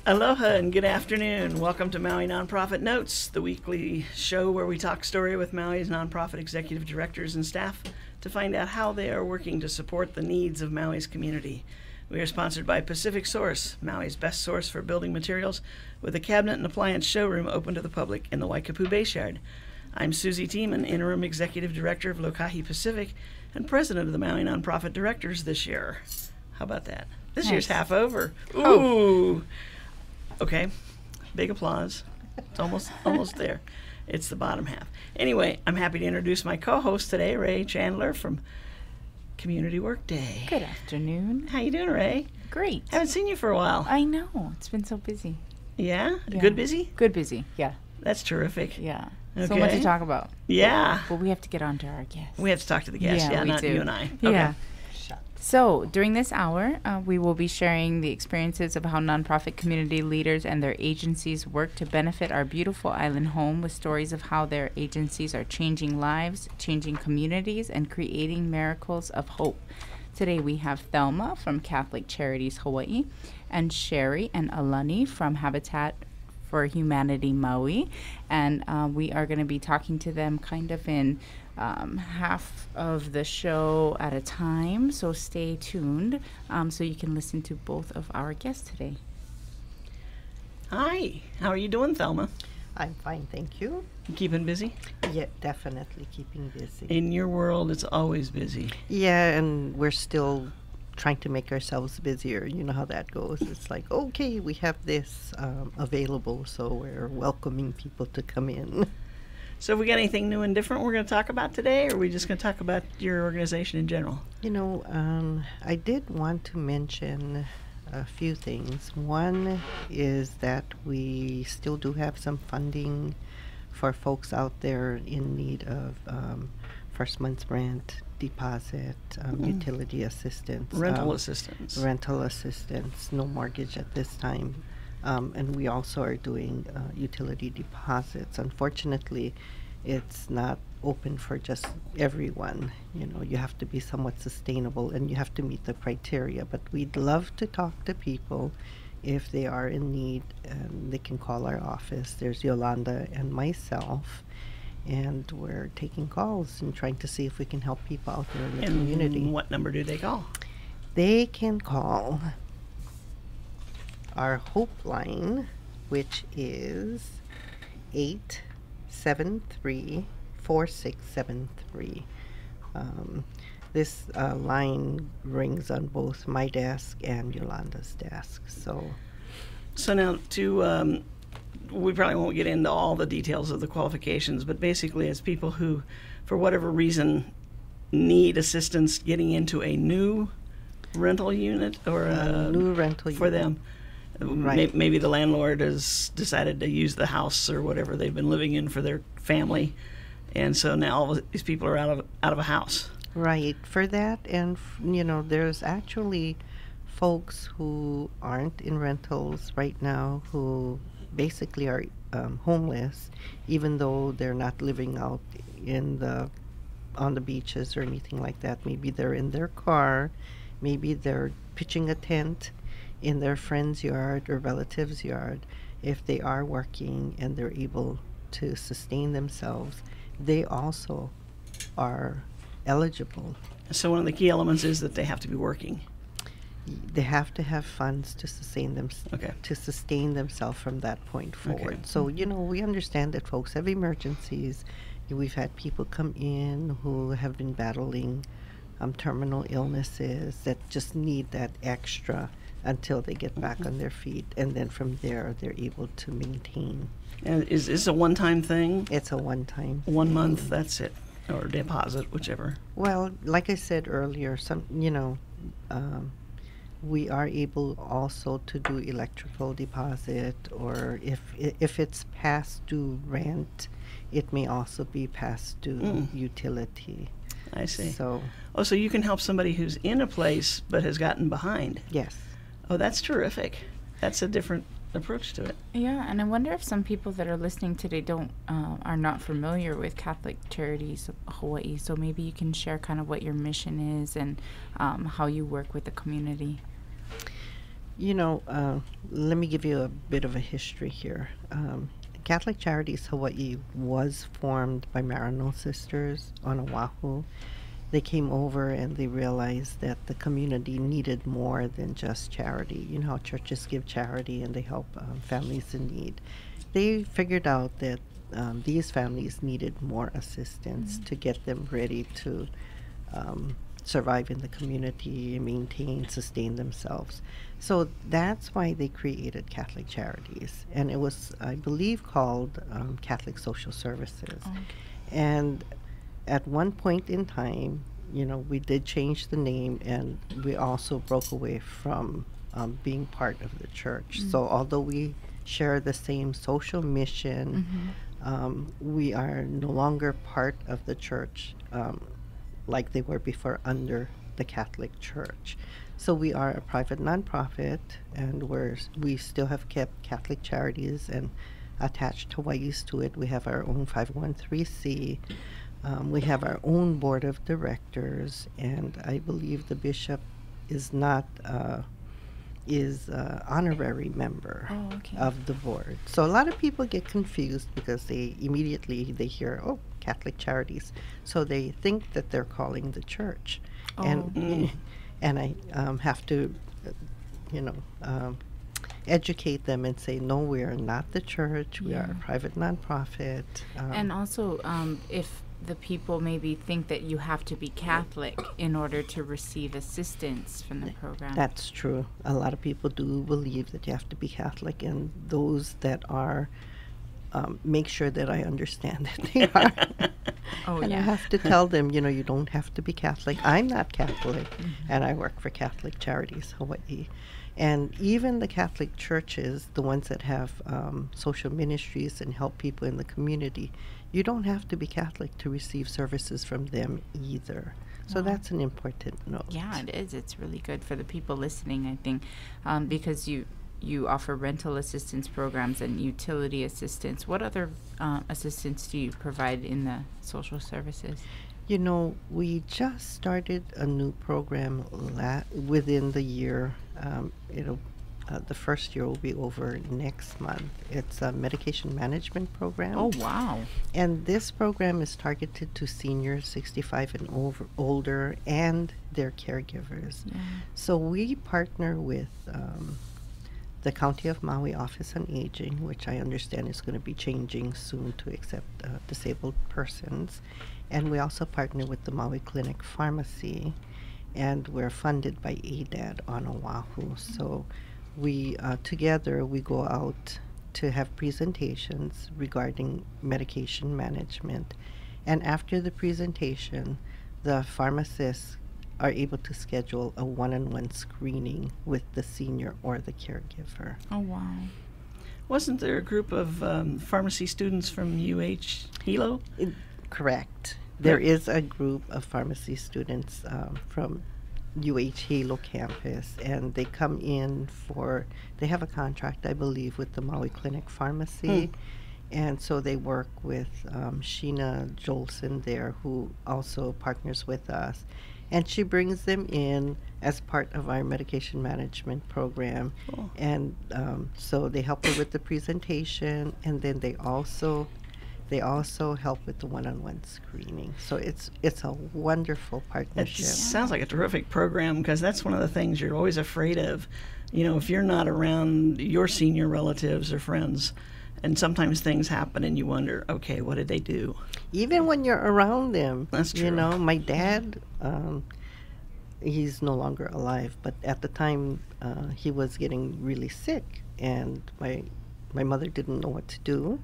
Aloha and good afternoon. Welcome to Maui Nonprofit Notes, the weekly show where we talk story with Maui's nonprofit executive directors and staff to find out how they are working to support the needs of Maui's community. We are sponsored by Pacific Source, Maui's best source for building materials, with a cabinet and appliance showroom open to the public in the Waikapu Bayshard. I'm Susie Tiemann, Interim Executive Director of Lokahi Pacific and President of the Maui Nonprofit Directors this year. How about that? This year's half over. Ooh! Okay, big applause. It's almost there. It's the bottom half. Anyway, I'm happy to introduce my co-host today, Ray Chandler from Community Workday. Good afternoon. How you doing, Ray? Great. Haven't seen you for a while. I know. It's been so busy. Yeah? Yeah. Good busy? Good busy. Yeah. That's terrific. Yeah. Okay. So much to talk about. Yeah. But we have to get on to our guests. We have to talk to the guests. Yeah, we not do. you and I. Yeah. Okay. So during this hour, we will be sharing the experiences of how nonprofit community leaders and their agencies work to benefit our beautiful island home, with stories of how their agencies are changing lives, changing communities, and creating miracles of hope. Today we have Thelma from Catholic Charities Hawaii and Sherry and Alani from Habitat for Humanity Maui, and we are going to be talking to them kind of in half of the show at a time, so stay tuned so you can listen to both of our guests today. Hi. How are you doing, Thelma? I'm fine, thank you. You keeping busy? Yeah, definitely keeping busy. In your world, it's always busy. Yeah, and we're still trying to make ourselves busier. You know how that goes. It's like, okay, we have this available, so we're welcoming people to come in. So have we got anything new and different we're going to talk about today, or are we just going to talk about your organization in general? You know, I did want to mention a few things. One is that we still do have some funding for folks out there in need of first month's rent, deposit, utility assistance. Rental assistance. Rental assistance, no mortgage at this time. And we also are doing utility deposits. Unfortunately, it's not open for just everyone. You know, you have to be somewhat sustainable and you have to meet the criteria. But we'd love to talk to people if they are in need. They can call our office. There's Yolanda and myself. And we're taking calls and trying to see if we can help people out there in the community. And what number do they call? They can call our Hope line, which is 873-4673. This line rings on both my desk and Yolanda's desk. So now we probably won't get into all the details of the qualifications, but basically it's people who, for whatever reason, need assistance getting into a new rental unit or a new rental for unit. them. Right. Maybe the landlord has decided to use the house or whatever they've been living in for their family, and so now all of these people are out of a house. Right, for that, and you know, there's actually folks who aren't in rentals right now who basically are homeless, even though they're not living out on the beaches or anything like that. Maybe they're in their car, maybe they're pitching a tent in their friend's yard or relative's yard. If they are working and they're able to sustain themselves, they also are eligible. So one of the key elements is that they have to be working. They have to have funds to sustain themselves from that point forward. Okay. So, you know, we understand that folks have emergencies. We've had people come in who have been battling terminal illnesses that just need that extra until they get back on their feet, and then from there they're able to maintain. And is this a one-time thing? It's a one-time 1 thing. month, that's it, or deposit, whichever. Well, like I said earlier, we are able also to do electrical deposit, or if it's past due rent, it may also be past due utility. I see. So you can help somebody who's in a place but has gotten behind. yes. Oh, that's terrific. That's a different approach to it. Yeah, and I wonder if some people that are listening today are not familiar with Catholic Charities Hawaii. So maybe you can share kind of what your mission is and how you work with the community. Let me give you a bit of a history here. Catholic Charities Hawaii was formed by Marano sisters on Oahu. They came over and they realized that the community needed more than just charity. You know how churches give charity and they help families in need. They figured out that these families needed more assistance to get them ready to survive in the community, maintain, sustain themselves. So that's why they created Catholic Charities. And it was, I believe, called Catholic Social Services. Okay. And at one point in time, we did change the name, and we also broke away from being part of the church. So although we share the same social mission, we are no longer part of the church like they were before under the Catholic Church. So we are a private nonprofit, and we still have kept Catholic Charities and attached Hawaii's to it. We have our own 501c. We have our own board of directors, and I believe the bishop is not honorary member of the board. So a lot of people get confused because they hear, oh, Catholic Charities, so they think that they're calling the church, and I have to, educate them and say, no, we are not the church. We are a private nonprofit. And also, if the people maybe think that you have to be Catholic in order to receive assistance from the program. That's true. A lot of people do believe that you have to be Catholic, and those that are, make sure that I understand that they are. I have to tell them, you don't have to be Catholic. I'm not Catholic, and I work for Catholic Charities Hawaii. And even the Catholic churches, the ones that have social ministries and help people in the community, you don't have to be Catholic to receive services from them either. So that's an important note. Yeah, it is. It's really good for the people listening, I think, because you offer rental assistance programs and utility assistance. What other assistance do you provide in the social services? We just started a new program within the year. The first year will be over next month. It's a medication management program. Oh, wow. And this program is targeted to seniors 65 and older and their caregivers. Yeah. So we partner with the County of Maui Office on Aging, which I understand is going to be changing soon to accept disabled persons. And we also partner with the Maui Clinic Pharmacy, and we're funded by ADAD on Oahu. So we together we go out to have presentations regarding medication management, and after the presentation, the pharmacists are able to schedule a one-on-one screening with the senior or the caregiver. Oh, wow. Wasn't there a group of pharmacy students from UH Hilo? Correct. There is a group of pharmacy students from UH Hilo campus, and they come in they have a contract, I believe, with the Maui Clinic Pharmacy. And so they work with Sheena Jolson there, who also partners with us. And she brings them in as part of our medication management program. Cool. And so they help her with the presentation, and then they also help with the one-on-one screening. So it's a wonderful partnership. It sounds like a terrific program, because that's one of the things you're always afraid of. If you're not around your senior relatives or friends, and sometimes things happen and you wonder, okay, what did they do? Even when you're around them. That's true. My dad, he's no longer alive, but at the time he was getting really sick, and my mother didn't know what to do.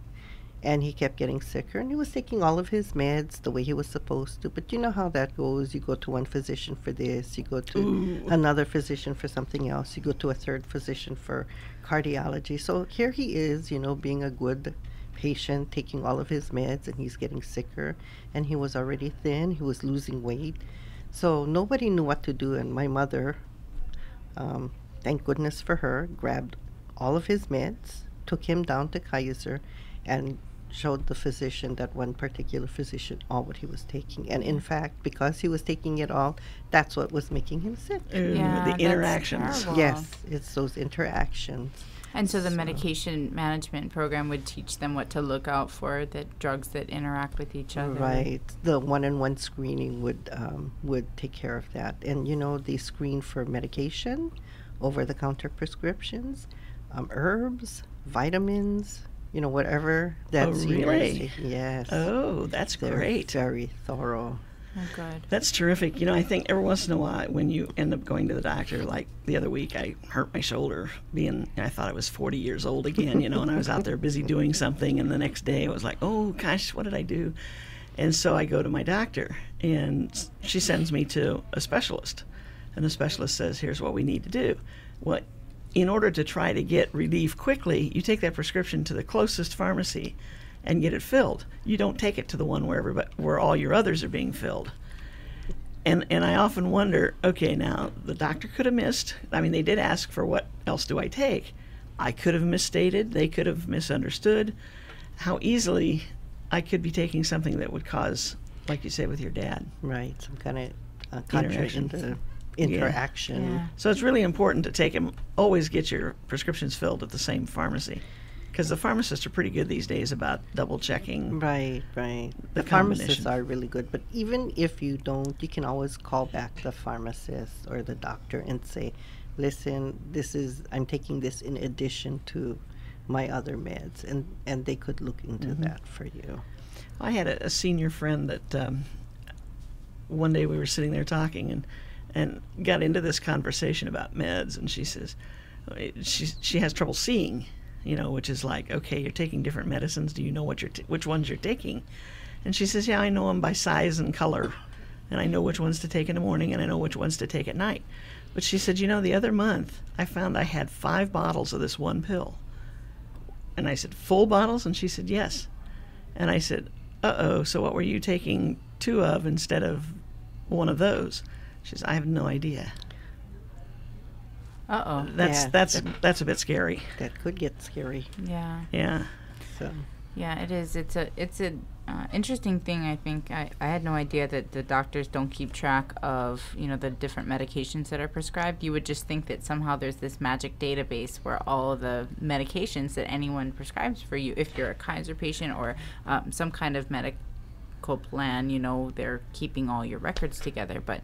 And he kept getting sicker, and he was taking all of his meds the way he was supposed to. But you know how that goes. You go to one physician for this, you go to another physician for something else, you go to a third physician for cardiology. So here he is, being a good patient, taking all of his meds, and he's getting sicker. And he was already thin, he was losing weight. So nobody knew what to do, and my mother, thank goodness for her, grabbed all of his meds, took him down to Kaiser, and showed the physician, that one particular physician, all what he was taking. And in fact, because he was taking it all, that's what was making him sick. Ooh, Yeah, the that's interactions. terrible. Yes, it's those interactions. And so the medication management program would teach them what to look out for, the drugs that interact with each other. Right. The one-on-one screening would take care of that. And they screen for medication, over-the-counter prescriptions, herbs, vitamins, whatever that senior is really? taking. Yes. Oh, that's They're great. very thorough. Oh, good. That's terrific. I think every once in a while when you end up going to the doctor, like the other week, I hurt my shoulder I thought I was 40 years old again, and I was out there busy doing something, and the next day I was like, oh gosh, what did I do? And so I go to my doctor, and she sends me to a specialist, and the specialist says, here's what we need to do. Well, in order to try to get relief quickly, you take that prescription to the closest pharmacy and get it filled. You don't take it to the one where all your others are being filled. And I often wonder, okay, now the doctor could have missed. I mean, they did ask for what else do I take. I could have misstated. They could have misunderstood how easily I could be taking something that would cause, like you said with your dad. Right. Some kind of contrary in the interaction. Yeah. So it's really important to take them. Always get your prescriptions filled at the same pharmacy, because the pharmacists are pretty good these days about double checking. Right, right. The The pharmacists combination. are really good, but even if you don't, you can always call back the pharmacist or the doctor and say, listen, I'm taking this in addition to my other meds, and they could look into that for you. I had a senior friend that one day we were sitting there talking and got into this conversation about meds, and she says she has trouble seeing, which is like, okay, you're taking different medicines. Do you know which ones you're taking? And she says, yeah, I know them by size and color, and I know which ones to take in the morning, and I know which ones to take at night. But she said, the other month I found I had 5 bottles of this one pill. And I said, full bottles? And she said, yes. And I said, uh-oh, so what were you taking 2 of instead of one of those? She says, I have no idea. Uh-oh. That's a bit scary. That could get scary. Yeah. Yeah. So Yeah, it is. It's a interesting thing. I think I had no idea that the doctors don't keep track of the different medications that are prescribed. You would just think that somehow there's this magic database where all of the medications that anyone prescribes for you, if you're a Kaiser patient or some kind of medical plan, they're keeping all your records together. But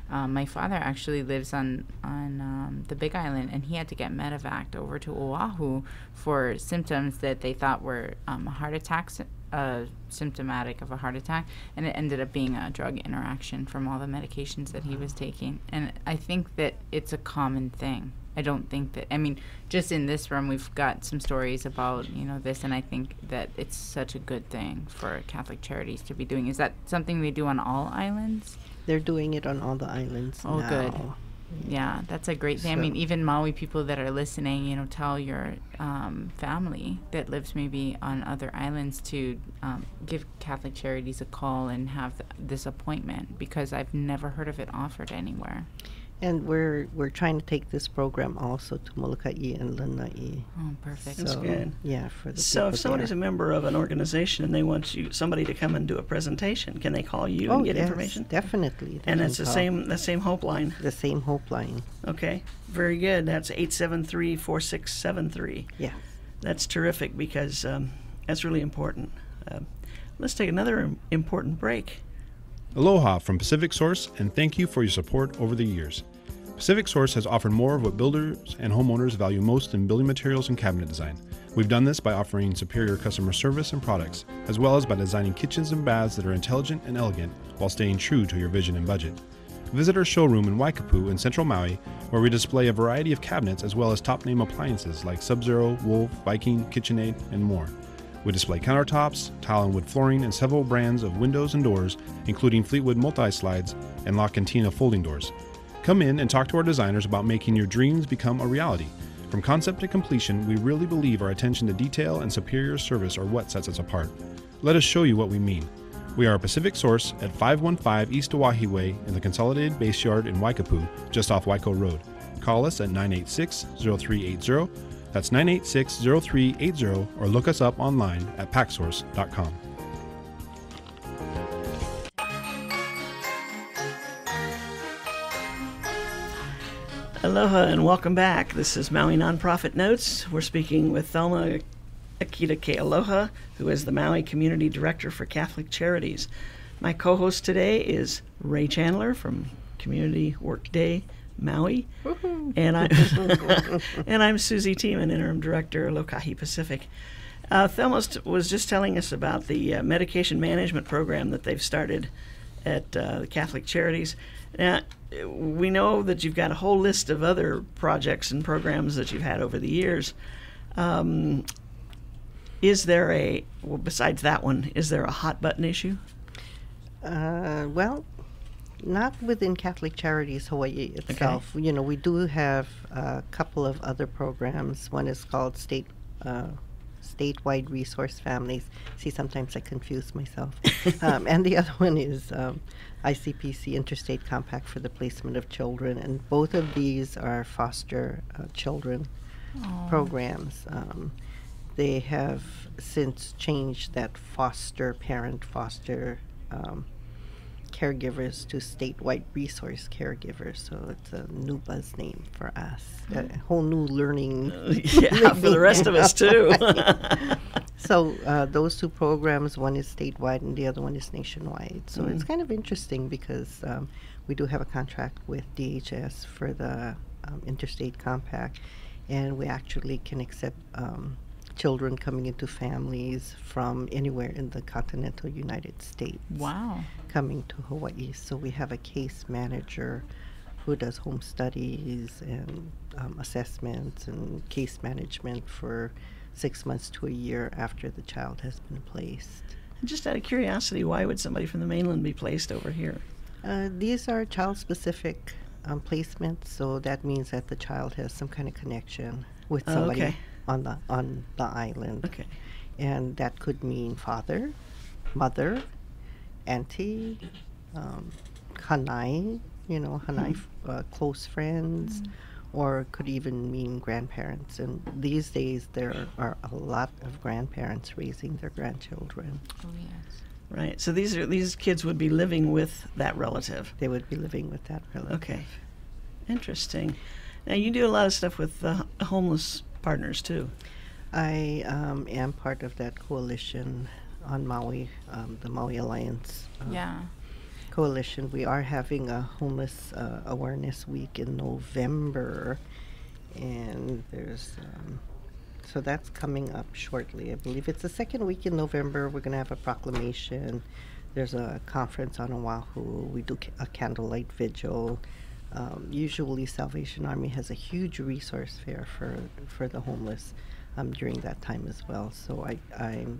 my father actually lives on the Big Island, and he had to get medevaced over to Oahu for symptoms that they thought were a heart attack, symptomatic of a heart attack, and it ended up being a drug interaction from all the medications that he was taking. And I think that it's a common thing. I don't think that, just in this room, we've got some stories about, this, and I think that it's such a good thing for Catholic Charities to be doing. Is that something they do on all islands? they're doing it on all the islands Oh, now. good. Yeah, that's a great thing. So- Even Maui people that are listening, tell your family that lives maybe on other islands to give Catholic Charities a call and have this appointment, because I've never heard of it offered anywhere. And we're trying to take this program also to Molokai and Lanai. Oh, perfect. That's good. Yeah, for the So if people somebody's a there. member of an organization and they want somebody to come and do a presentation, can they call you and get yes, information? definitely. They And can it's the call. same Hope line. The same Hope line. Okay, very good. That's 873-4673. Yeah. That's terrific, because that's really important. Let's take another important break. Aloha from Pacific Source, and thank you for your support over the years. Pacific Source has offered more of what builders and homeowners value most in building materials and cabinet design. We've done this by offering superior customer service and products, as well as by designing kitchens and baths that are intelligent and elegant while staying true to your vision and budget. Visit our showroom in Waikapu in Central Maui, where we display a variety of cabinets as well as top-name appliances like Sub-Zero, Wolf, Viking, KitchenAid, and more. We display countertops, tile and wood flooring, and several brands of windows and doors, including Fleetwood multi-slides and La Cantina folding doors. Come in and talk to our designers about making your dreams become a reality. From concept to completion, we really believe our attention to detail and superior service are what sets us apart. Let us show you what we mean. We are a Pacific Source at 515 East Oahe Way in the Consolidated Base Yard in Waikapu, just off Waiko Road. Call us at 986-0380. That's 986-0380, or look us up online at packsource.com. Aloha and welcome back. This is Maui Nonprofit Notes. We're speaking with Thelma Akita Kealoha, who is the Maui Community Director for Catholic Charities. My co-host today is Ray Chandler from Community Workday Maui, and I'm Susie Tiemann, Interim Director, Lokahi Pacific. Thelma was just telling us about the medication management program that they've started at the Catholic Charities. Now, we know that you've got a whole list of other projects and programs that you've had over the years. Is there besides that one, is there a hot button issue? Well, not within Catholic Charities Hawaii itself. Okay. You know, we do have a couple of other programs. One is called Statewide Resource Families. See, sometimes I confuse myself. And the other one is ICPC, Interstate Compact for the Placement of Children. And both of these are foster children programs. They have since changed that foster caregivers to statewide resource caregivers, so it's a new buzz name for us. A whole new learning. Yeah, for the rest of us too. So those two programs, one is statewide and the other one is nationwide. So it's kind of interesting because we do have a contract with DHS for the Interstate Compact, and we actually can accept children coming into families from anywhere in the continental United States. Wow. Coming to Hawaii. So we have a case manager who does home studies and assessments and case management for 6 months to a year after the child has been placed. Just out of curiosity, why would somebody from the mainland be placed over here? These are child-specific placements, so that means that the child has some kind of connection with somebody. Okay. On the island. Okay. And that could mean father, mother, auntie, hanai, close friends, or could even mean grandparents. And these days there are a lot of grandparents raising their grandchildren. Oh, yes. Right. So these kids would be living with that relative. They would be living with that relative. Okay. Interesting. Now you do a lot of stuff with homeless partners too. I am part of that coalition on Maui, the Maui Alliance coalition. We are having a homeless awareness week in November, and there's so that's coming up shortly. I believe it's the second week in November. We're going to have a proclamation. There's a conference on Oahu. We do a candlelight vigil. Usually Salvation Army has a huge resource fair for the homeless during that time as well. So I'm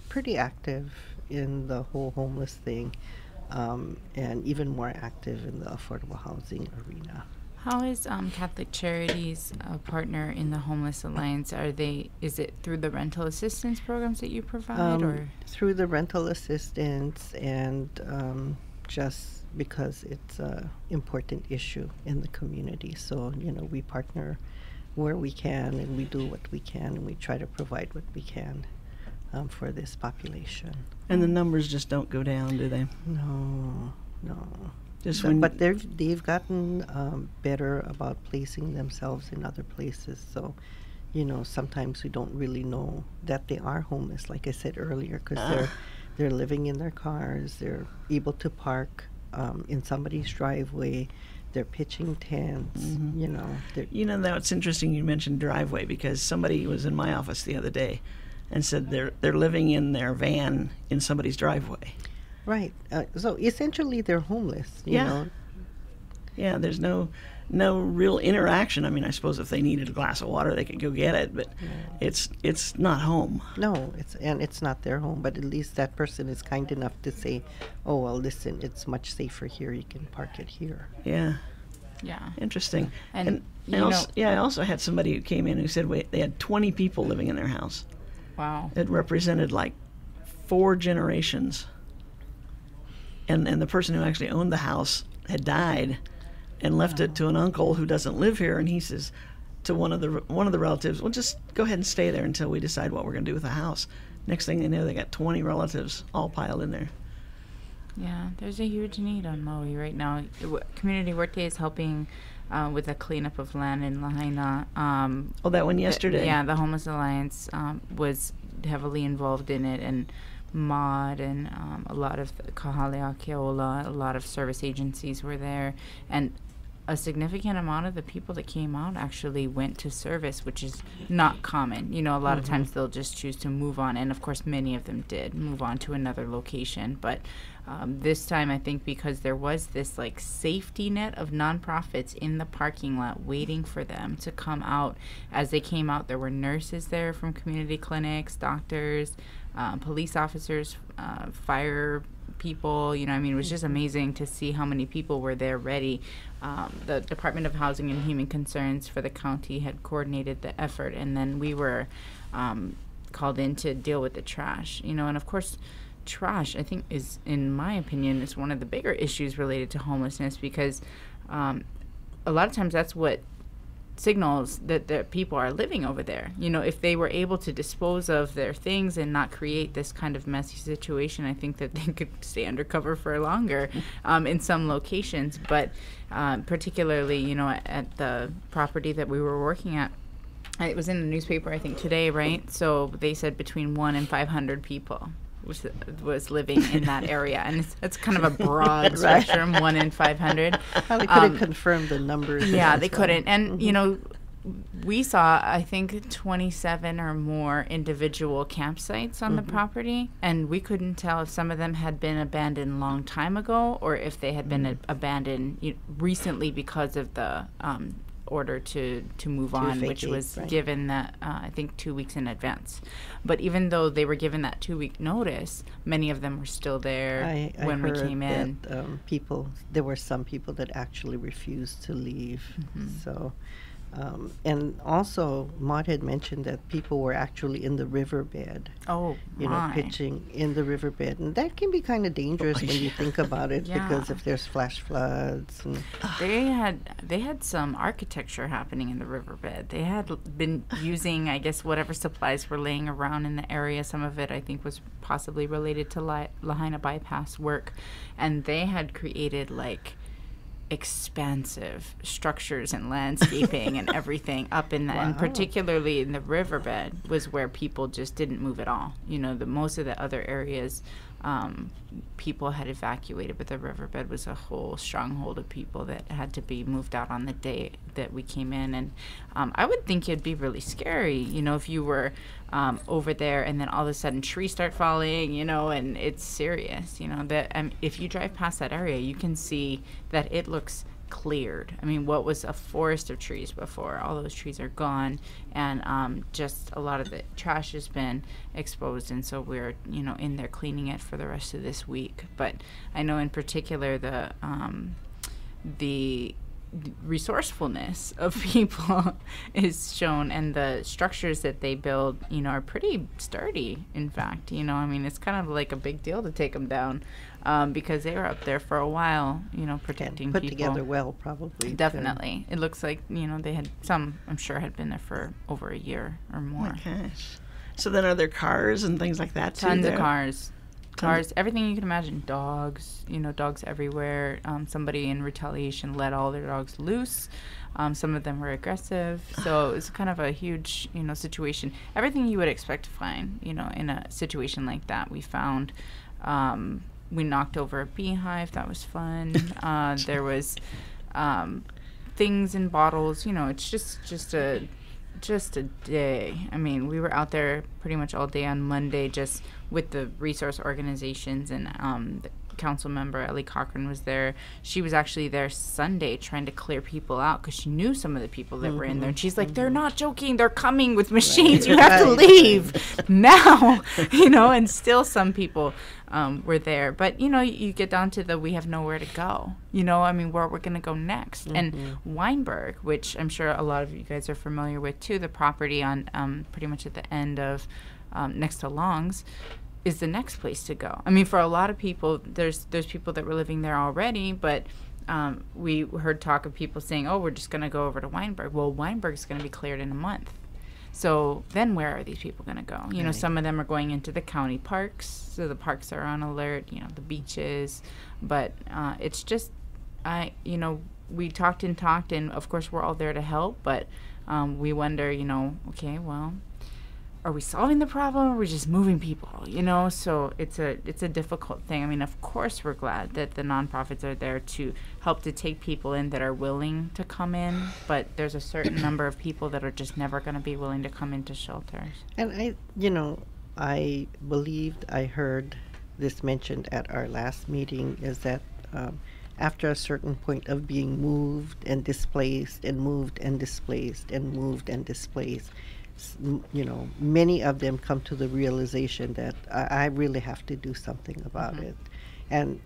pretty active in the whole homeless thing, and even more active in the affordable housing arena. How is Catholic Charities a partner in the Homeless Alliance? Is it through the rental assistance programs that you provide, or through the rental assistance, and just because it's an important issue in the community. So, we partner where we can, and we do what we can, and we try to provide what we can for this population. And the numbers just don't go down, do they? No. But they've gotten better about placing themselves in other places. So, sometimes we don't really know that they are homeless, like I said earlier, because they're living in their cars, they're able to park in somebody's driveway, they're pitching tents, Now it's interesting you mentioned driveway, because somebody was in my office the other day and said they're living in their van in somebody's driveway. Right. So essentially they're homeless, you know. Yeah, there's no real interaction. I mean, I suppose if they needed a glass of water, they could go get it, but it's not home. No, it's not their home, but at least that person is kind enough to say, "Oh, well, listen, it's much safer here. You can park it here." Yeah. Yeah. Interesting. And I also had somebody who came in who said they had 20 people living in their house. Wow. It represented like 4 generations. And the person who actually owned the house had died and left it to an uncle who doesn't live here, and he says, to one of the relatives, "Well, just go ahead and stay there until we decide what we're going to do with the house." Next thing they know, they got 20 relatives all piled in there. Yeah, there's a huge need on Maui right now. Community Work Day is helping with a cleanup of land in Lahaina. That one yesterday. Yeah, the Homeless Alliance was heavily involved in it, and MOD and a lot of Kahalea Keola, a lot of service agencies were there, and a significant amount of the people that came out actually went to service, which is not common. You know, a lot of times they'll just choose to move on, and of course many of them did move on to another location. But this time, I think because there was this like safety net of nonprofits in the parking lot waiting for them to come out. As they came out, there were nurses there from community clinics, doctors, police officers, fire people. You know, I mean, it was just amazing to see how many people were there ready. The Department of Housing and Human Concerns for the county had coordinated the effort, and then we were called in to deal with the trash. You know, and of course, trash, I think, is, in my opinion, is one of the bigger issues related to homelessness, because a lot of times that's what signals that the people are living over there. You know, if they were able to dispose of their things and not create this kind of messy situation, I think that they could stay undercover for longer in some locations. But particularly, you know, at the property that we were working at, it was in the newspaper, I think, today, right? So they said between 1 and 500 people was living in that area, and it's kind of a broad spectrum, 1 in 500. Well, they couldn't confirm the numbers. Yeah, they couldn't. And, you know, we saw, I think, 27 or more individual campsites on the property, and we couldn't tell if some of them had been abandoned a long time ago or if they had been abandoned recently because of the order to move on, which was given that I think 2 weeks in advance. But even though they were given that 2-week notice, many of them were still there when we came in. There were some people that actually refused to leave. So, and also, Maud had mentioned that people were actually in the riverbed. Oh, you know, pitching in the riverbed, and that can be kind of dangerous when you think about it, because if there's flash floods. And they had some architecture happening in the riverbed. They had been using, I guess, whatever supplies were laying around in the area. Some of it, I think, was possibly related to Lahaina bypass work, and they had created like expansive structures and landscaping and everything up in that, and particularly in the riverbed was where people just didn't move at all. You know, most of the other areas people had evacuated, but the riverbed was a whole stronghold of people that had to be moved out on the day that we came in. And I would think it'd be really scary, you know, if you were over there and then all of a sudden trees start falling, you know, and it's serious, you know, that if you drive past that area, you can see that it looks cleared. I mean, what was a forest of trees before, all those trees are gone, and just a lot of the trash has been exposed, and so we're, you know, in there cleaning it for the rest of this week. But I know in particular the resourcefulness of people is shown, and the structures that they build, you know, are pretty sturdy. In fact, you know, I mean, it's kind of like a big deal to take them down, because they were up there for a while, you know, protecting put people. Together well, probably. Definitely. It looks like, you know, they had some, I'm sure, had been there for over a year or more. Oh my gosh. So then are there cars and things like that too? Tons of cars. Cars, everything you can imagine. Dogs, you know, dogs everywhere. Somebody in retaliation let all their dogs loose. Some of them were aggressive. So it was kind of a huge, you know, situation. Everything you would expect to find, you know, in a situation like that, we found. We knocked over a beehive. That was fun. There was things in bottles. You know, it's just a day. I mean, we were out there pretty much all day on Monday just with the resource organizations, and the council member Ellie Cochran was there. She was actually there Sunday trying to clear people out because she knew some of the people that were in there. And she's like, they're not joking. They're coming with machines. You have to leave now, you know, and still some people were there. But, you know, you get down to we have nowhere to go. You know, I mean, where we're going to go next. And Weinberg, which I'm sure a lot of you guys are familiar with too, the property on pretty much at the end of next to Long's, is the next place to go. I mean, for a lot of people, there's people that were living there already, but we heard talk of people saying, oh, we're just going to go over to Weinberg. Well, Weinberg's going to be cleared in a month. So then where are these people going to go? You know, some of them are going into the county parks. So the parks are on alert, you know, the beaches. But it's just, we talked, and of course we're all there to help. But we wonder, you know, okay, well, are we solving the problem, or are we just moving people, you know? So it's a difficult thing. I mean, of course we're glad that the nonprofits are there to help to take people in that are willing to come in, but there's a certain number of people that are just never going to be willing to come into shelters. And I believed I heard this mentioned at our last meeting, is that after a certain point of being moved and displaced and moved and displaced and moved and displaced, many of them come to the realization that I really have to do something about it. And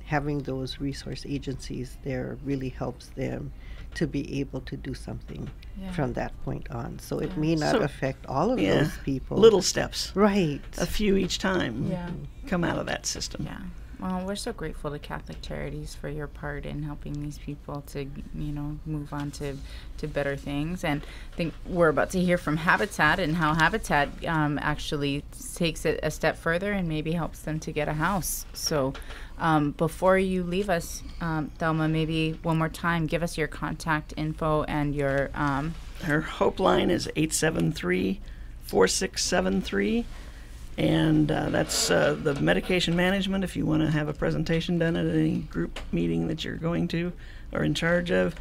having those resource agencies there really helps them to be able to do something from that point on. So it may not affect all of those people. Little steps. Right. A few each time. Yeah. Come out of that system. Yeah. Well, we're so grateful to Catholic Charities for your part in helping these people to, move on to better things. And I think we're about to hear from Habitat and how Habitat actually takes it a step further and maybe helps them to get a house. So before you leave us, Thelma, maybe one more time, give us your contact info and your... Her Hope line is 873-4673. And that's the medication management. If you want to have a presentation done at any group meeting that you're going to or in charge of,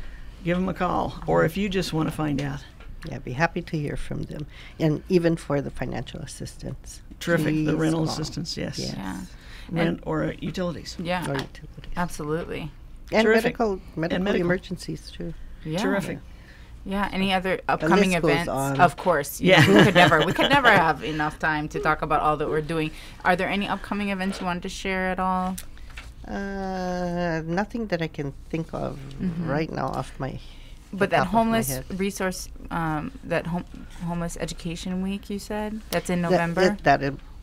give them a call. Or if you just want to find out. Yeah, I'd be happy to hear from them. And even for the financial assistance. Terrific. Please the rental call. assistance, yes. Yeah. Rent or utilities. Yeah. Or utilities. Absolutely. And Terrific. medical medical. emergencies, too. Yeah. Terrific. Yeah, any other upcoming list goes events? on. Of course. Yeah. We could never have enough time to talk about all that we're doing. Are there any upcoming events you wanted to share at all? Nothing that I can think of right now off my But the that top of my homeless head. resource, homeless education week, you said? That's in November? That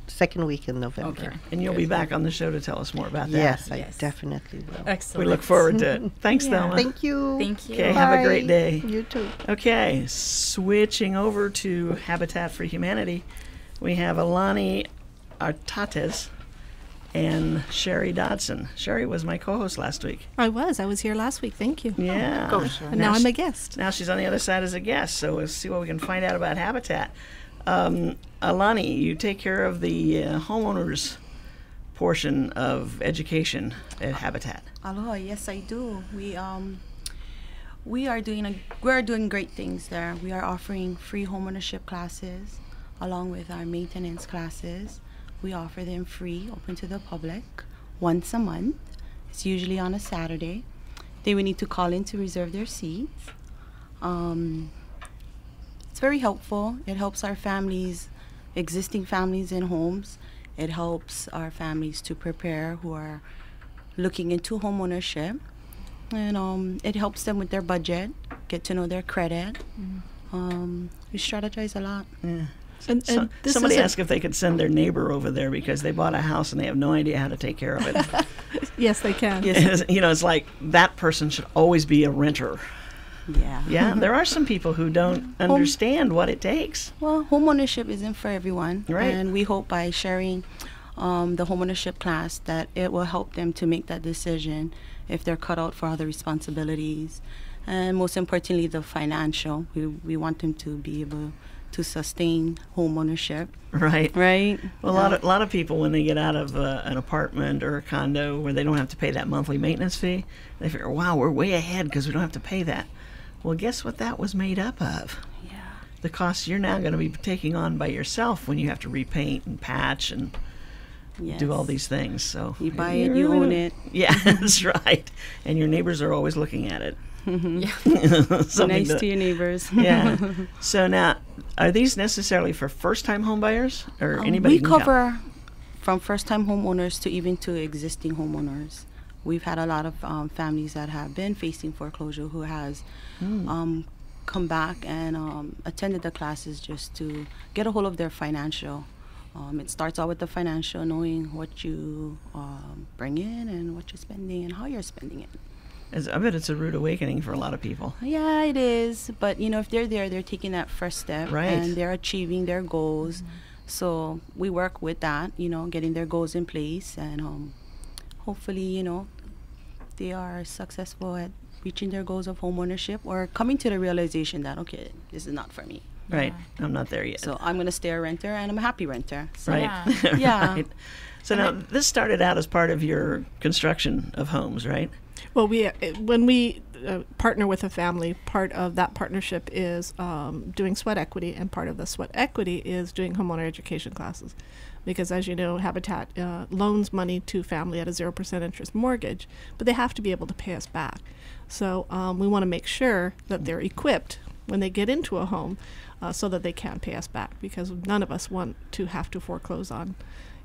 second week in November. Okay. And you'll be back on the show to tell us more about that. Yes, I Yes. definitely will. Excellent. We look forward to it. Thanks, Yeah. Thelma. Thank you. Thank you. Okay, have a Bye. great day. You too. Okay, switching over to Habitat for Humanity, we have Alani Artates and Sherry Dodson. Sherry was my co-host last week. I was here last week. Thank you. Yeah. Go, Sherry. And now I'm a guest. Now she's on the other side as a guest, so we'll see what we can find out about Habitat. Alani, you take care of the homeowners portion of education at Habitat. Aloha, yes I do. We are doing great things there. We are offering free homeownership classes along with our maintenance classes. We offer them free, open to the public, once a month. It's usually on a Saturday. They will need to call in to reserve their seats. It's very helpful. It helps our families, existing families in homes. It helps our families to prepare who are looking into homeownership. And it helps them with their budget, get to know their credit. We strategize a lot. Yeah. And this Somebody is a- asked if they could send their neighbor over there because they bought a house and they have no idea how to take care of it. Yes, they can. It's like that person should always be a renter. Yeah. Yeah, there are some people who don't understand what it takes. Well, homeownership isn't for everyone. Right. And we hope by sharing the homeownership class that it will help them to make that decision if they're cut out for other responsibilities. And most importantly, the financial. We want them to be able to sustain homeownership. Right. Right? Well, a lot of people, when they get out of an apartment or a condo where they don't have to pay that monthly maintenance fee, they figure, wow, we're way ahead because we don't have to pay that. Well, guess what that was made up of? Yeah. The costs you're now going to be taking on by yourself when you have to repaint and patch and Yes. do all these things. So You buy it, you own it. Yeah, that's right. And your neighbors are always looking at it. Be Something nice to- to your neighbors. Yeah. So now, are these necessarily for first-time home buyers or anybody? We can come? cover from first-time homeowners to even to existing homeowners. We've had a lot of families that have been facing foreclosure who has come back and attended the classes just to get a hold of their financial. It starts out with the financial, knowing what you bring in and what you're spending and how you're spending it. I bet it's a rude awakening for a lot of people. Yeah, it is. But, if they're there, they're taking that first step. Right. And they're achieving their goals. So we work with that, getting their goals in place. And hopefully, they are successful at reaching their goals of home ownership or coming to the realization that, okay, this is not for me. Right. I'm not there yet. So I'm going to stay a renter, and I'm a happy renter. So, right. Yeah. Right. So now this started out as part of your construction of homes, right? Well, when we partner with a family, part of that partnership is doing sweat equity, and part of the sweat equity is doing homeowner education classes. Because as you know, Habitat loans money to family at a 0% interest mortgage, but they have to be able to pay us back. So we want to make sure that they're equipped when they get into a home so that they can pay us back, because none of us want to have to foreclose on,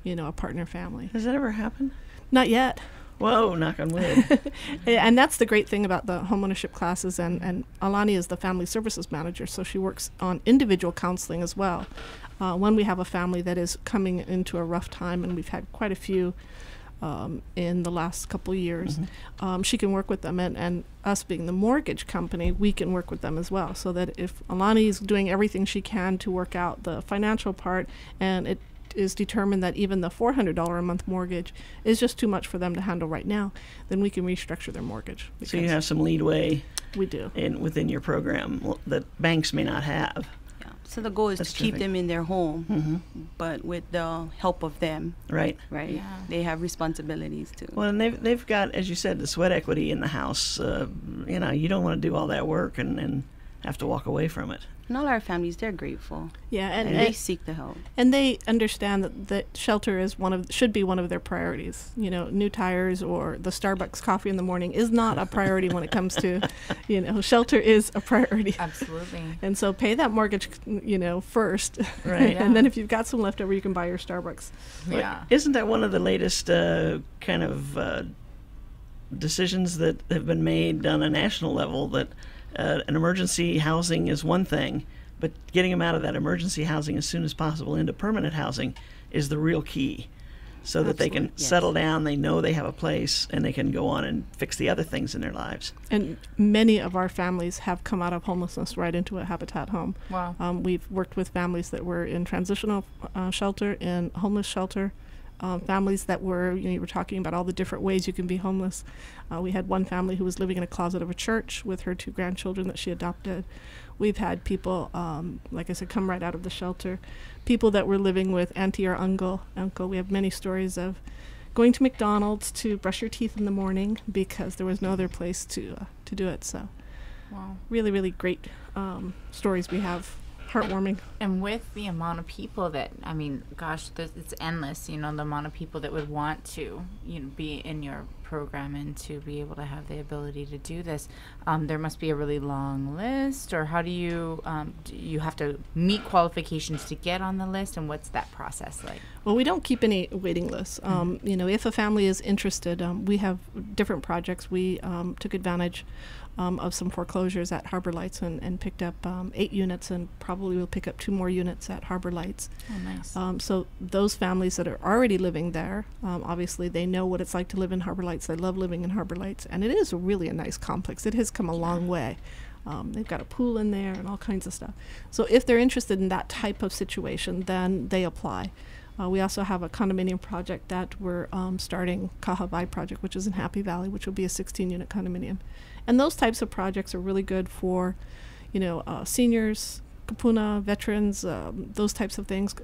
a partner family. Has that ever happened? Not yet. Whoa, knock on wood. And that's the great thing about the homeownership classes, and Alani is the family services manager, so she works on individual counseling as well. When we have a family that is coming into a rough time, and we've had quite a few in the last couple of years, she can work with them, and us being the mortgage company, we can work with them as well, so that if Alani is doing everything she can to work out the financial part, and it is determined that even the $400 a month mortgage is just too much for them to handle right now, then we can restructure their mortgage. So you have some leadway We do. within your program that banks may not have. Yeah. So the goal is That's to keep terrific. them in their home, but with the help of them, Right. right? Yeah. They have responsibilities too. Well, and they've got, as you said, the sweat equity in the house. You don't want to do all that work and have to walk away from it. And all our families, they're grateful. Yeah, And they seek the help. and they understand that shelter is should be one of their priorities. New tires or the Starbucks coffee in the morning is not a priority when it comes to, shelter is a priority. Absolutely. And so pay that mortgage, first. Right. And then if you've got some left over, you can buy your Starbucks. Yeah. Isn't that one of the latest kind of decisions that have been made on a national level, that an emergency housing is one thing, but getting them out of that emergency housing as soon as possible into permanent housing is the real key, so that they can Absolutely, yes. settle down, they know they have a place, and they can go on and fix the other things in their lives. And many of our families have come out of homelessness right into a Habitat home. Wow. We've worked with families that were in transitional shelter, in homeless shelter, families that were, you were talking about all the different ways you can be homeless. We had one family who was living in a closet of a church with her 2 grandchildren that she adopted. We've had people, like I said, come right out of the shelter. People that were living with auntie or uncle. We have many stories of going to McDonald's to brush your teeth in the morning because there was no other place to do it. So Wow. really, really great stories we have. Heartwarming. And with the amount of people that, gosh, it's endless, the amount of people that would want to, be in your program and to be able to have the ability to do this. There must be a really long list, or how do you have to meet qualifications to get on the list, and what's that process like? Well, we don't keep any waiting lists. If a family is interested, we have different projects. We took advantage of some foreclosures at Harbor Lights and picked up 8 units, and probably will pick up 2 more units at Harbor Lights. Oh, nice. So those families that are already living there, obviously they know what it's like to live in Harbor Lights. They love living in Harbor Lights, and it is really a nice complex. It has come a long way. They've got a pool in there and all kinds of stuff. So if they're interested in that type of situation, then they apply. We also have a condominium project that we're starting, Kahavai project, which is in Happy Valley, which will be a 16-unit condominium. And those types of projects are really good for, seniors, kapuna, veterans, those types of things.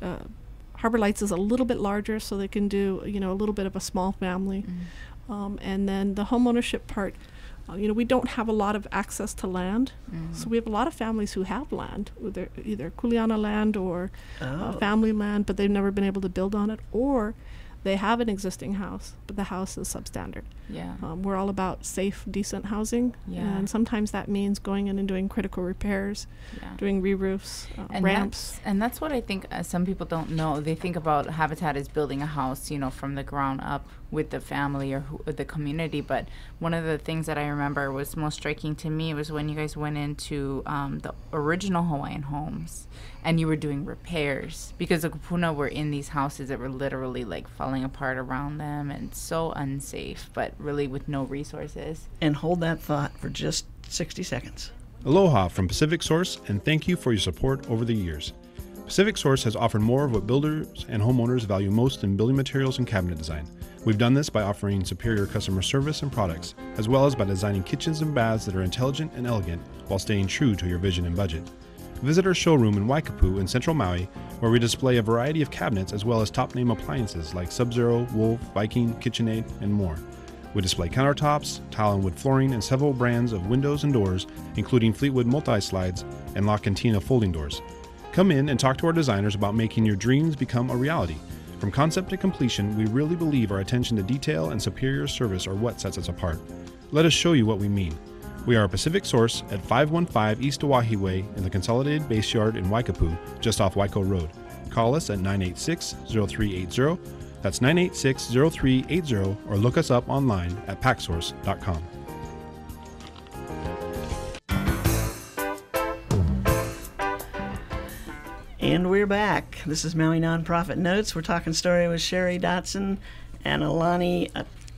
Harbor Lights is a little bit larger, so they can do, a little bit of a small family. And then the home ownership part, we don't have a lot of access to land. So we have a lot of families who have land, either Kuleana land or family land, but they've never been able to build on it, or they have an existing house, but the house is substandard. Yeah. We're all about safe, decent housing, and sometimes that means going in and doing critical repairs, doing re-roofs, ramps. That's what I think some people don't know. They think about Habitat as building a house, from the ground up with the family or with the community. But one of the things that I remember was most striking to me was when you guys went into the original Hawaiian homes and you were doing repairs, because the kupuna were in these houses that were literally like falling apart around them and so unsafe, but really with no resources. And hold that thought for just 60 seconds. Aloha from Pacific Source, and thank you for your support over the years. Pacific Source has offered more of what builders and homeowners value most in building materials and cabinet design. We've done this by offering superior customer service and products, as well as by designing kitchens and baths that are intelligent and elegant while staying true to your vision and budget. Visit our showroom in Waikapu in Central Maui, where we display a variety of cabinets as well as top-name appliances like Sub-Zero, Wolf, Viking, KitchenAid, and more. We display countertops, tile and wood flooring, and several brands of windows and doors, including Fleetwood multi-slides and La Cantina folding doors. Come in and talk to our designers about making your dreams become a reality. From concept to completion, we really believe our attention to detail and superior service are what sets us apart. Let us show you what we mean. We are a Pacific Source at 515 East Oahe Way in the Consolidated Base Yard in Waikapu, just off Waiko Road. Call us at 986-0380. That's 986-0380, or look us up online at packsource.com. And we're back. This is Maui Nonprofit Notes. We're talking story with Sherry Dotson and Alani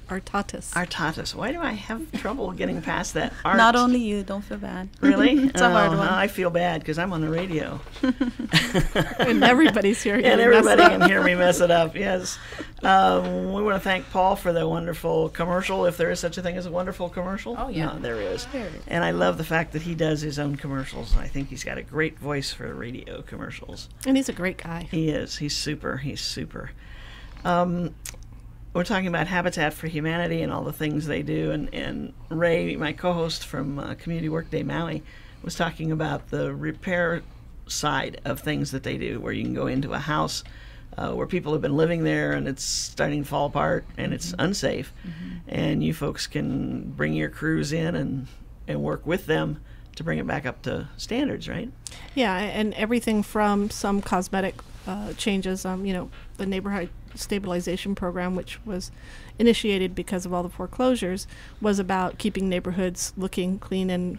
Artatis. Why do I have trouble getting past that? Not only you, don't feel bad. Really? It's a hard one. I feel bad because I'm on the radio. And everybody's hearing And me everybody mess it can hear me mess it up, yes. We want to thank Paul for the wonderful commercial, if there is such a thing as a wonderful commercial. Oh, yeah. No, there is. There it is. And I love the fact that he does his own commercials. I think he's got a great voice for radio commercials. And he's a great guy. He is. He's super. He's super. We're talking about Habitat for Humanity and all the things they do. And Ray, my co-host from Community Workday Maui, was talking about the repair side of things that they do, where you can go into a house where people have been living there and it's starting to fall apart and it's unsafe. And you folks can bring your crews in and work with them to bring it back up to standards, right? Yeah, and everything from some cosmetic changes, the neighborhood stabilization program, which was initiated because of all the foreclosures, was about keeping neighborhoods looking clean and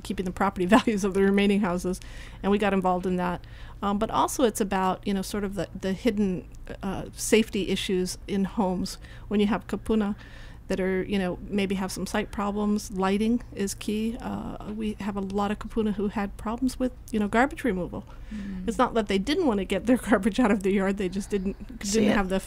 keeping the property values of the remaining houses, and we got involved in that. But also it's about, sort of the hidden safety issues in homes when you have kapuna that are, maybe have some site problems. Lighting is key. We have a lot of kapuna who had problems with, garbage removal. It's not that they didn't want to get their garbage out of the yard; they just didn't have the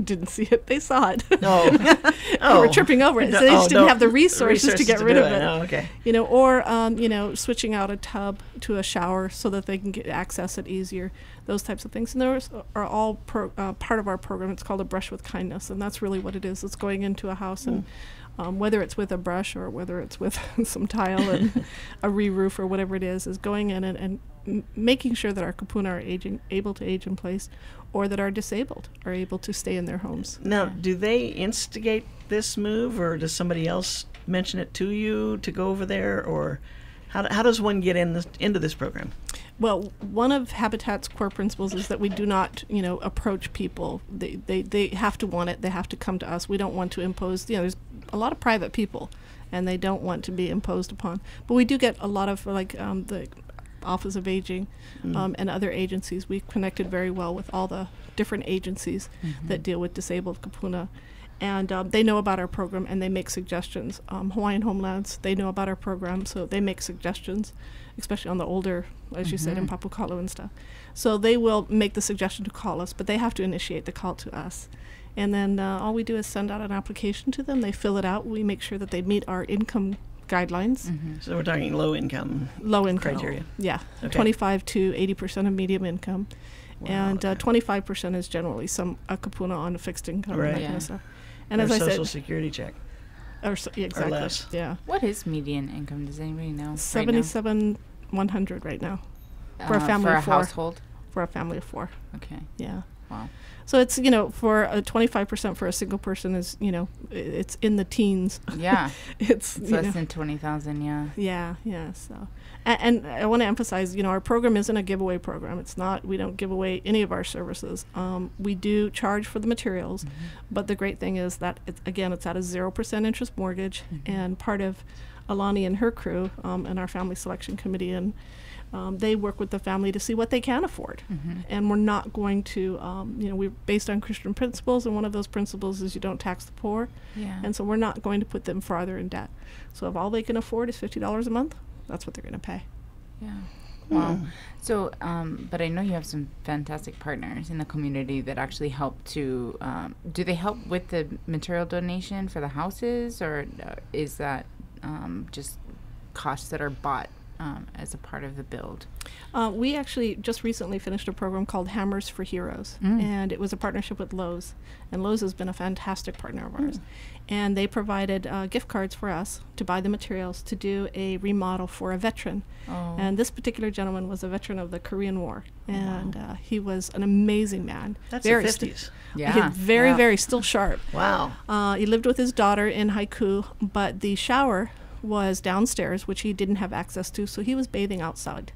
didn't see it. They saw it. No, They were tripping over it. So they just didn't have the resources to get rid of it. Oh, okay. Or switching out a tub to a shower so that they can access it easier. Those types of things, and those are all part of our program. It's called A Brush with Kindness, and that's really what it is. It's going into a house and whether it's with a brush or whether it's with some tile and a re-roof or whatever it is going in and making sure that our kapuna are able to age in place, or that are disabled are able to stay in their homes. Now, do they instigate this move, or does somebody else mention it to you to go over there, or how does one get into this program? Well, one of Habitat's core principles is that we do not, approach people. They have to want it. They have to come to us. We don't want to impose. There's a lot of private people, and they don't want to be imposed upon. But we do get a lot of the Office of Aging and other agencies. We've connected very well with all the different agencies that deal with disabled kapuna. And they know about our program, and they make suggestions. Hawaiian Homelands, they know about our program, so they make suggestions, especially on the older, as you said, in Papukalu and stuff. So they will make the suggestion to call us, but they have to initiate the call to us. And then all we do is send out an application to them. They fill it out. We make sure that they meet our income guidelines. So we're talking low income criteria. Yeah, Okay. 25 to 80% of medium income. Wow, And okay. 25% is generally a kapuna on a fixed income, and that Right. kind of stuff. And Or as I Social said, Security check. exactly, less. yeah, What is median income? Does anybody know? 77,100 right now for a family for a of four. household. For a family of four, Okay. yeah. Wow. So it's, for a 25% for a single person is, it's in the teens. Yeah. It's less than 20,000, yeah. Yeah. So, and I want to emphasize, our program isn't a giveaway program. It's not, we don't give away any of our services. We do charge for the materials, but the great thing is that, it's at a 0% interest mortgage, and part of Alani and her crew and our family selection committee, and they work with the family to see what they can afford. And we're not going to, we're based on Christian principles, and one of those principles is you don't tax the poor. Yeah. And so we're not going to put them farther in debt. So if all they can afford is $50 a month, that's what they're going to pay. Yeah. Wow. So, but I know you have some fantastic partners in the community that actually help to, do they help with the material donation for the houses, or is that just costs that are bought as a part of the build? We actually just recently finished a program called Hammers for Heroes, and it was a partnership with Lowe's. And Lowe's has been a fantastic partner of ours. And they provided gift cards for us to buy the materials to do a remodel for a veteran. Oh. And this particular gentleman was a veteran of the Korean War, and he was an amazing man. That's very the 50s. Yeah. Very still sharp. Wow. He lived with his daughter in Haiku, but the shower was downstairs, which he didn't have access to, so he was bathing outside.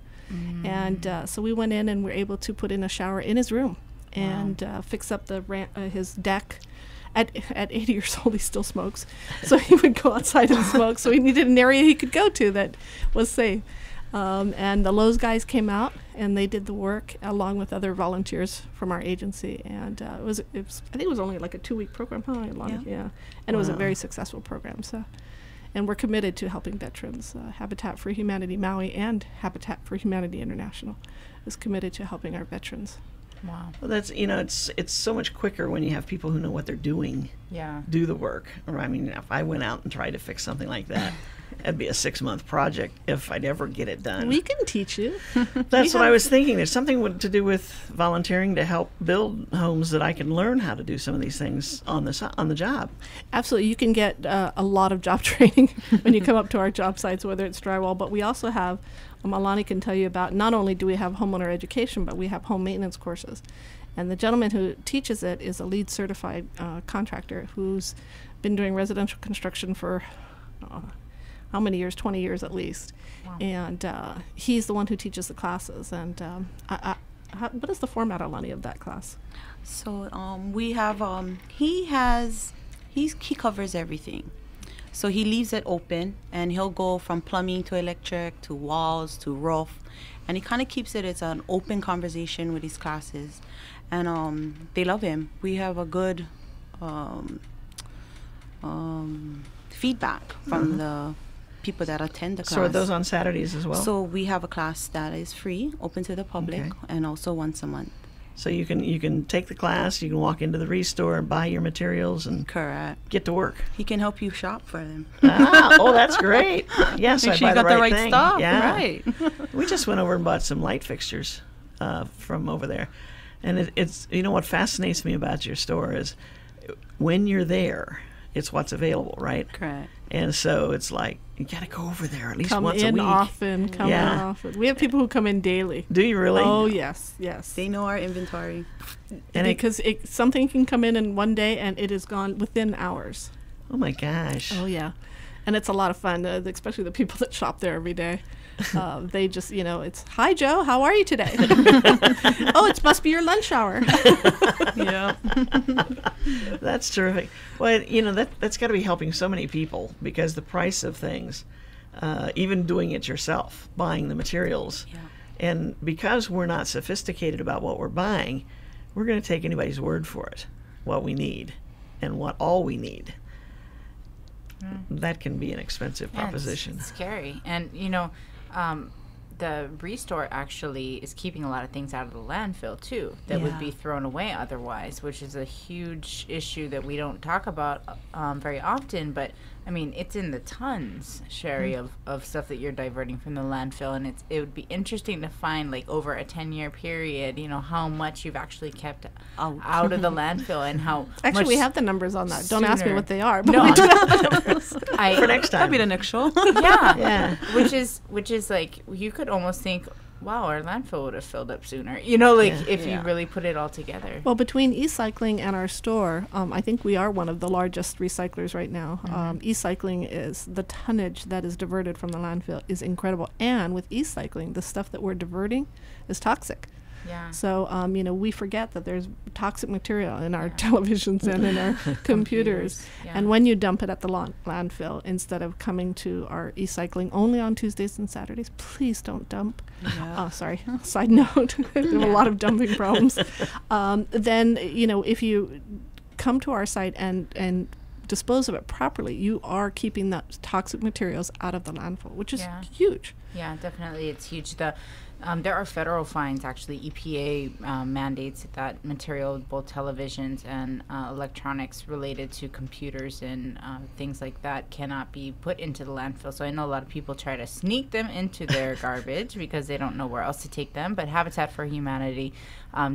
And so we went in and were able to put in a shower in his room and fix up his deck. At 80 years old, he still smokes, so he would go outside and smoke. So he needed an area he could go to that was safe. And the Lowe's guys came out and they did the work along with other volunteers from our agency. And it was I think it was only like a 2-week program, huh, Ilana? Yeah. And it was a very successful program. So. And we're committed to helping veterans. Habitat for Humanity Maui and Habitat for Humanity International is committed to helping our veterans. Wow. Well, that's, it's so much quicker when you have people who know what they're doing Yeah. do the work. Or, I mean, if I went out and tried to fix something like that, it'd be a 6-month project if I'd ever get it done. We can teach you. That's what I was thinking. There's something to do with volunteering to help build homes that I can learn how to do some of these things on the job. Absolutely. You can get a lot of job training when you come up to our job sites, whether it's drywall, but we also have, Alani can tell you about, not only do we have homeowner education, but we have home maintenance courses. And the gentleman who teaches it is a LEED certified contractor who's been doing residential construction for how many years? 20 years at least. Wow. And he's the one who teaches the classes. And what is the format, Alani, of that class? So we have he covers everything. So he leaves it open, and he'll go from plumbing to electric to walls to roof, and he kind of keeps it as an open conversation with his classes, and they love him. We have a good feedback from the people that attend the class. So are those on Saturdays as well? So we have a class that is free, open to the public, and also once a month. So you can take the class, you can walk into the Restore and buy your materials and Correct. get to work. He can help you shop for them. Oh, that's great. Yes, Make I sure buy you got the the right thing. stuff. Yeah. Right. We just went over and bought some light fixtures from over there. And it's what fascinates me about your store is when you're there, it's what's available, right? Correct. And so it's like, you got to go over there at least Come once in a week. often. Come in often. We have people who come in daily. Do you really? Oh, yes. They know our inventory. And because something can come in one day and it is gone within hours. Oh, my gosh. Oh, yeah. And it's a lot of fun, especially the people that shop there every day. They just, it's, hi, Joe, how are you today? Oh, it must be your lunch hour. Yeah. That's terrific. Well, that's got to be helping so many people because the price of things, even doing it yourself, buying the materials, and because we're not sophisticated about what we're buying, we're going to take anybody's word for it, what we need and what all we need. That can be an expensive proposition. It's scary. And, the Restore actually is keeping a lot of things out of the landfill, too, that would be thrown away otherwise, which is a huge issue that we don't talk about very often. But, I mean, it's in the tons, Sherry, of stuff that you're diverting from the landfill. And it would be interesting to find, like, over a 10-year period, how much you've actually kept out of the landfill and how Actually, much we have the numbers on that. Don't ask me what they are. But No, we do have the numbers. For next time. That'll be the next show. Yeah. Yeah. Which is like, you could almost think wow, our landfill would have filled up sooner. You know, like if Yeah. you really put it all together. Well, between e-cycling and our store, I think we are one of the largest recyclers right now. E-cycling is the tonnage that is diverted from the landfill is incredible. And with e-cycling, the stuff that we're diverting is toxic. Yeah. So, you know, we forget that there's toxic material in our televisions and in our computers. Yeah. And when you dump it at the landfill, instead of coming to our e-cycling only on Tuesdays and Saturdays, please don't dump. Oh, sorry. Side note, we have a lot of dumping problems. Then, you know, if you come to our site and dispose of it properly, you are keeping that toxic materials out of the landfill, which is huge. Yeah, definitely. It's huge. There are federal fines, actually. EPA mandates that material, both televisions and electronics related to computers and things like that, cannot be put into the landfill. So I know a lot of people try to sneak them into their garbage because they don't know where else to take them. But Habitat for Humanity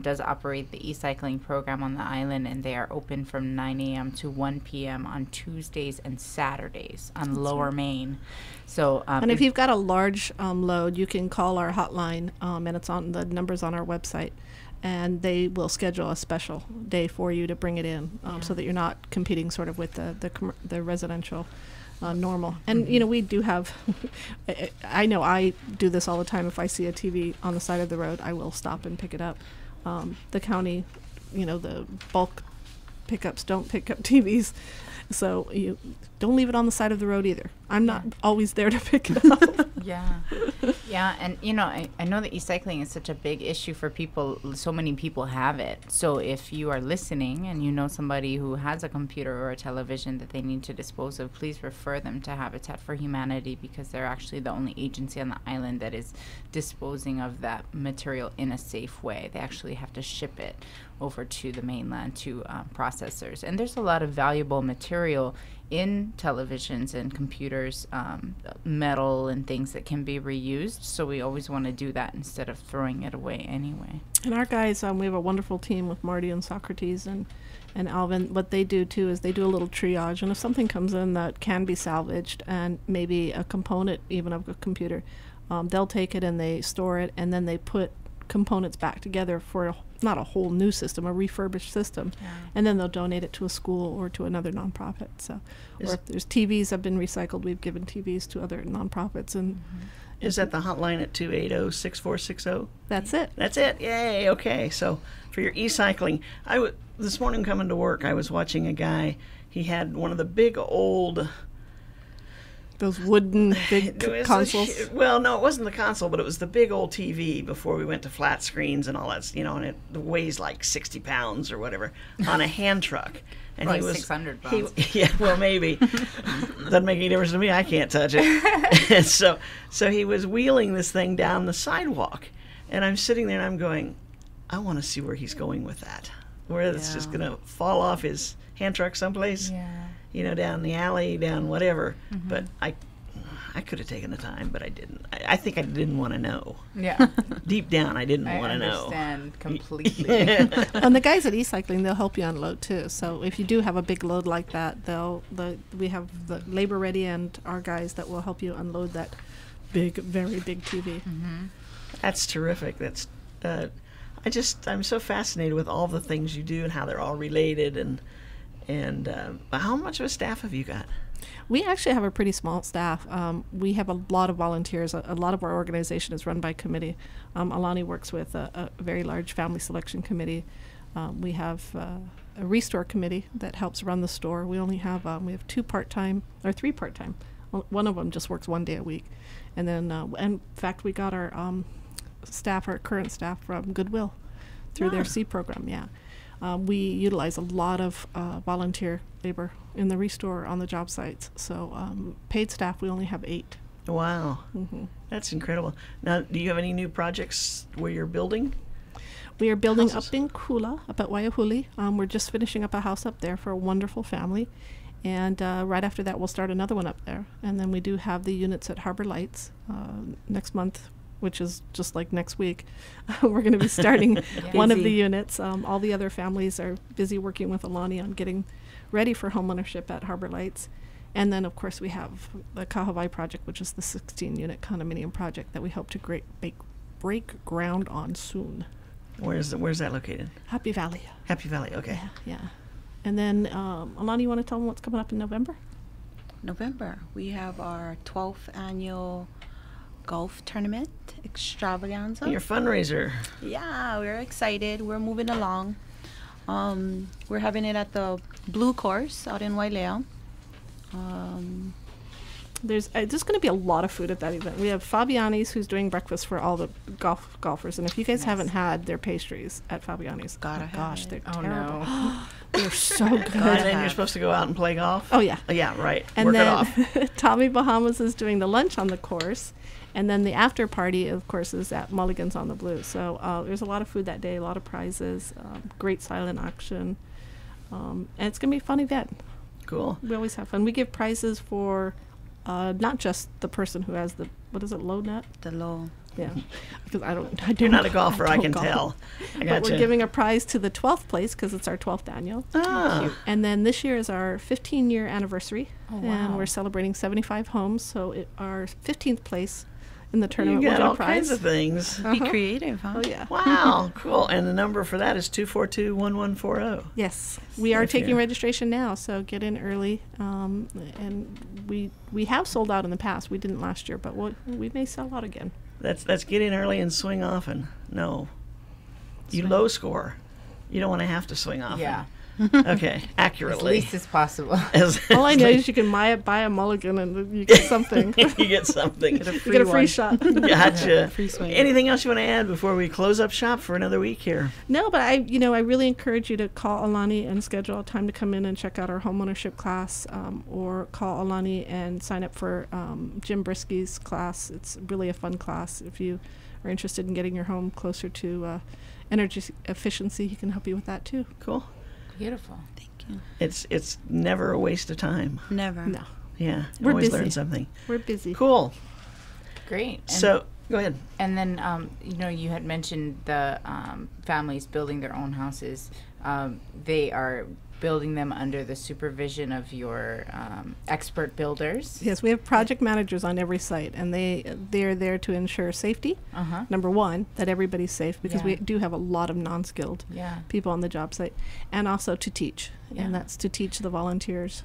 does operate the e-cycling program on the island, and they are open from 9 a.m. to 1 p.m. on Tuesdays and Saturdays on Lower Main. So, and if you've got a large load, you can call our hotline, and it's on the numbers on our website, and they will schedule a special day for you to bring it in, so that you're not competing sort of with the residential normal. And you know, we do have. I know I do this all the time. If I see a TV on the side of the road, I will stop and pick it up. The county, you know, the bulk pickups don't pick up TVs. So you don't leave it on the side of the road either. I'm not always there to pick it up. Yeah, and you know, I know that e-cycling is such a big issue for people. So many people have it. So if you are listening and you know somebody who has a computer or a television that they need to dispose of, please refer them to Habitat for Humanity, because they're actually the only agency on the island that is disposing of that material in a safe way. They actually have to ship it over to the mainland to processors. And there's a lot of valuable material in televisions and computers, metal and things that can be reused. So we always want to do that instead of throwing it away anyway. And our guys, we have a wonderful team with Marty and Socrates and Alvin. What they do too is they do a little triage, and if something comes in that can be salvaged and maybe a component even of a computer, they'll take it and they store it, and then they put components back together for not a whole new system, a refurbished system, and then they'll donate it to a school or to another nonprofit. So, or if there's TVs have been recycled, we've given TVs to other nonprofits. And is that the hotline at 280-6460? That's it. That's it. Yay. Okay. So for your e-cycling, this morning coming to work, I was watching a guy. He had one of the big old. Those wooden big consoles. Well, no, it wasn't the console, but it was the big old TV before we went to flat screens and all that. You know, and it weighs like 60 pounds or whatever on a hand truck. And Probably he was 600 pounds. Yeah, well, maybe. Doesn't make any difference to me. I can't touch it. And so he was wheeling this thing down the sidewalk, and I'm sitting there and I'm going, I want to see where he's going with that. Where it's just going to fall off his hand truck someplace. Yeah. You know, down the alley, down whatever. But I could have taken the time, but I didn't. I think I didn't want to know. Yeah. Deep down, I didn't want to know. I understand completely. And the guys at e-cycling, they'll help you unload too. So if you do have a big load like that, we have the labor ready and our guys that will help you unload that big, very big TV. That's terrific. That's I'm so fascinated with all the things you do and how they're all related. And how much of a staff have you got? We actually have a pretty small staff. We have a lot of volunteers. A lot of our organization is run by committee. Alani works with a very large family selection committee. We have a restore committee that helps run the store. We only have we have 2 part-time or 3 part-time. One of them just works 1 day a week. And then, in fact, we got our current staff from Goodwill through their C program. Yeah. We utilize a lot of volunteer labor in the restore on the job sites. So paid staff, we only have 8. Wow. That's incredible. Now, do you have any new projects where you're building? We are building houses? up in Kula, up at Waiahuli. We're just finishing up a house up there for a wonderful family. And right after that, we'll start another one up there. And then we do have the units at Harbor Lights next month, which is just like next week. We're going to be starting one of the units. All the other families are busy working with Alani on getting ready for homeownership at Harbor Lights. And then, of course, we have the Kahavai project, which is the 16-unit condominium project that we hope to make break ground on soon. Where's that located? Happy Valley. Happy Valley. Okay. Yeah. And then, Alani, you want to tell them what's coming up in November? November, we have our 12th annual golf tournament extravaganza. Your fundraiser. Yeah, we're excited. We're moving along. We're having it at the Blue Course out in Wailea. There's going to be a lot of food at that event. We have Fabiani's, who's doing breakfast for all the golfers. And if you guys haven't had their pastries at Fabiani's, Gotta have gosh, it. they're Oh, terrible. no. They're so good. And then you're supposed to go out and play golf? Oh, yeah. Yeah, right. And Work it then off. Tommy Bahamas is doing the lunch on the course. And then the after party, of course, is at Mulligan's on the Blue. So there's a lot of food that day, a lot of prizes, great silent auction. And it's going to be a fun event. Cool. We always have fun. We give prizes for not just the person who has the, low net? The low. Yeah. Because I don't You're not a golfer, I don't can golf. tell. I But gotcha. we're giving a prize to the 12th place because it's our 12th annual. Ah, And then this year is our 15-year anniversary. Oh, And wow. we're celebrating 75 homes. So our 15th place in the you tournament got will get all a prize. kinds of things. Be creative, huh? Oh, yeah. Wow, cool. And the number for that is 242-1140. Yes. We are If taking you're- registration now, so get in early. And we have sold out in the past. We didn't last year, but we may sell out again. That's get in early and swing often. No. You Swing. low score. You don't want to have to swing often. Yeah. Okay, As accurately. least as possible. All I know is you can buy a mulligan and you get something. you get something. You get a free shot. Gotcha. Free swing. Anything else you want to add before we close up shop for another week here? No, but I really encourage you to call Alani and schedule a time to come in and check out our homeownership class, or call Alani and sign up for Jim Brisky's class. It's really a fun class. If you are interested in getting your home closer to energy efficiency, he can help you with that too. Cool. Beautiful. Thank you. It's never a waste of time. Never. No, Yeah, We're always busy. learn something. we're busy. Cool. Great. And So go ahead. And then, you had mentioned the families building their own houses. They are building them under the supervision of your expert builders. Yes, we have project managers on every site, and they're there to ensure safety. Uh-huh. Number one, that everybody's safe, because we Yeah. do have a lot of non-skilled Yeah. people on the job site, and also to teach, Yeah. and that's to teach the volunteers.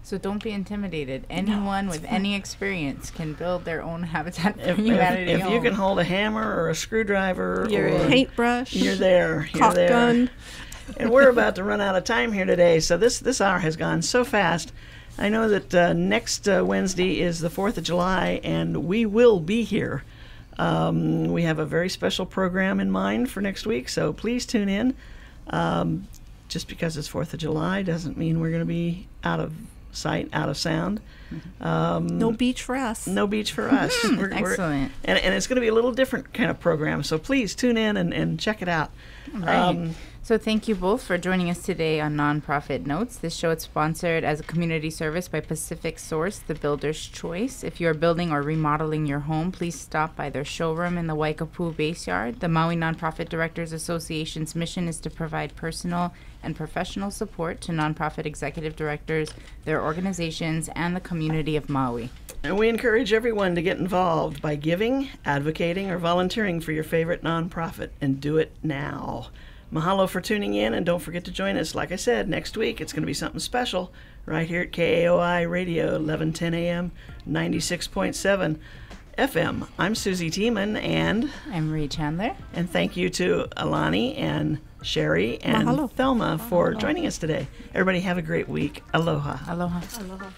So don't be intimidated. Anyone with any experience can build their own Habitat for If Humanity you home. can hold a hammer or a screwdriver You're or in. Paintbrush, you're there. You're caulk there. gun. And we're about to run out of time here today, so this hour has gone so fast. I know that next Wednesday is the 4th of July, and we will be here. We have a very special program in mind for next week, so please tune in. Just because it's 4th of July doesn't mean we're going to be out of sight, out of sound. No beach for us. No beach for us. Excellent. And it's going to be a little different kind of program, so please tune in and check it out. Right. So thank you both for joining us today on Nonprofit Notes. This show is sponsored as a community service by Pacific Source, the builder's choice. If you are building or remodeling your home, please stop by their showroom in the Waikapu Base Yard. The Maui Nonprofit Directors Association's mission is to provide personal and professional support to nonprofit executive directors, their organizations, and the community of Maui. And we encourage everyone to get involved by giving, advocating, or volunteering for your favorite nonprofit, and do it now. Mahalo for tuning in, and don't forget to join us. Like I said, next week it's going to be something special right here at KAOI Radio, 1110 AM, 96.7 FM. I'm Susie Tiemann, and I'm Ray Chandler. thank you to Alani and Sherry and Mahalo. Thelma for joining us today. Everybody have a great week. Aloha. Aloha. Aloha.